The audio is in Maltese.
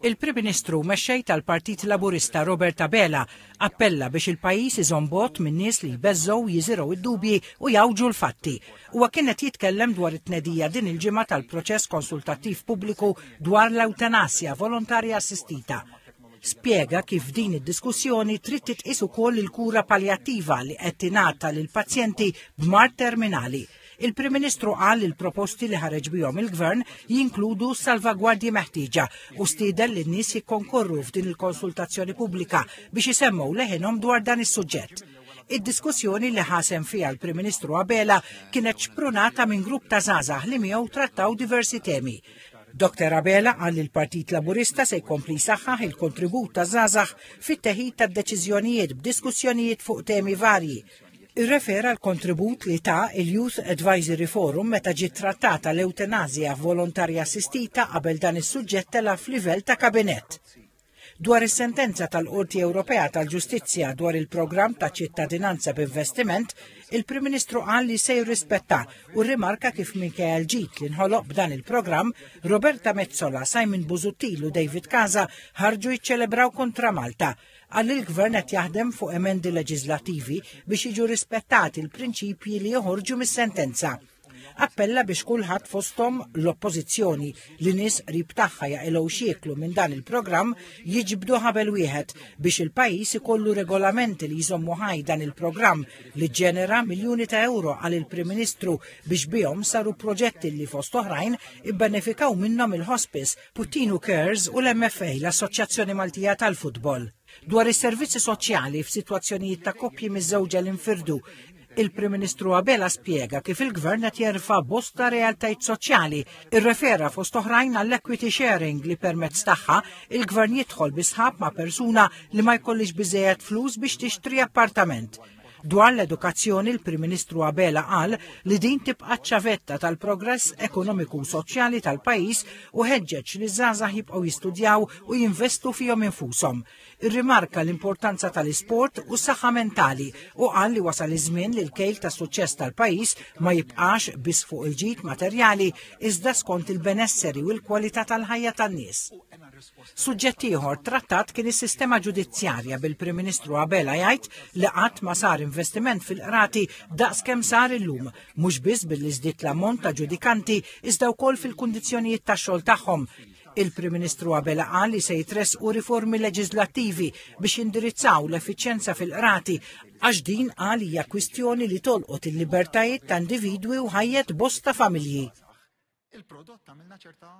Il-Prim Ministru mexxej tal-Partit Laburista Robert Abela appella biex il-pajjiż iżomm bot minn nies li jbeżżgħu jiżirgħu id-dubji u jawġu l-fatti. Huwa kien qed jitkellem dwar it-tnedija din il-ġimgħa tal-proċess konsultattiv pubbliku dwar l-eutanasja volontarja assistita. Spjega kif din id-diskussjoni trid titqis ukoll il-kura paljattiva li qed tingħata lill-pazjenti b'mart terminali. Il-Prim Ministru qal il-proposti li ħareġ bihom il-Gvern jinkludu salvagwardji meħtieġa u stiedel lin nies jikkonkorru f'din il-konsultazzjoni pubblika biex isemmew leħinhom dwar dan is-suġġett. Id-diskussjoni li ħasem fiha l-Prim Ministru Abela kienet xprunata minn grupp ta' żgħażagħ li miegħu trattaw diversi temi. Dr. Abela qal il-Partit Laburista se jkompli jsaħħaħ il-kontribut ta' żgħażagħ fit-teħid tad-deċiżjonijiet b'diskussjonijiet fuq temi varji. Irrefera l-kontribut li ta' il-Youth Advisory Forum meta ġiet trattata l-eutanasja volontarja assistita qabel dan is-suġġett tela f'livell ta' kabinett. Dwar is-sentenza tal-Qorti Ewropea tal-Ġustizzja dwar il-programm ta' ċittadinanza b'investiment, il-Prim Ministru qal li se jirrispetta u rrimarka kif minkejja l-ġid li nħoloq b'dan il-programm, Roberta Mezzola, Simon Busuttil u David Casa ħarġu jiċċelebraw kontra Malta. Għal il-Gvern qed jaħdem fuq emendi leġislattivi biex jiġu rispettati l-prinċipji li joħorġu mis-sentenza. Appella biex kulħadd fosthom l-oppożizzjoni li nies qrib tagħha jaqilgħu xieklu minn dan il-programm jiġbdu ħabel wieħed biex il-pajjiż ikollu regolamenti li jżommu ħaj dan il-programm li ġenera miljuni ta' euro għal il-Prim Ministru biex bihom saru proġetti li fost oħrajn ibbenefikaw minnhom il-Hospice, Puttinu Cares u l-MFA, l-Assoċjazzjoni Maltija tal-Futbol. Dwar is-servizzi soċjali f'sitwazzjonijiet ta' koppji miż-żewġa li infirdu, il-Prim Ministru Abela spjega kif il-Gvern qed jerfa' bosta realtajiet soċjali, irrefera fost oħrajn għall-equity sharing li permezz tagħha il-Gvern jidħol bi sħab ma' persuna li ma jkollix biżejjed flus biex tixtri appartament. Dwar l-edukazzjoni il-Prim Ministru Abela qal li din tibqa' ċavetta tal-progress ekonomiku u soċjali tal-pajjiż u ħeġġeġ li żgħażagħ jibqgħu jistudjaw u jinvestu fihom infushom. Irrimarka l-importanza tal-isport u s-saħħa mentali u qal li wasal iż-żmien li l-kejl tas suċċess tal-pajjiż ma jibqax biss fuq il-ġid materjali iżda skont il-benesseri u l-kwalità tal-ħajja tan-nies. Suġġett ieħor trattat kien is-sistema ġudizzjarja bil-Prim Ministru Abela jgħid li qatt ma sar investiment fil-qrati daqskemm sar illum, mhux biss billi żdied l-ammont ta' ġudikanti iżda wkoll fil-kundizzjonijiet tax-xogħol tagħhom. Il-Prim Ministru Abela qal li se jitressqu riformi leġislattivi biex indirizzaw l-effiċjenza fil-qrati għax din qal hija kwistjoni li tolqot il-libertajiet ta' individwi u ħajjet bosta familji.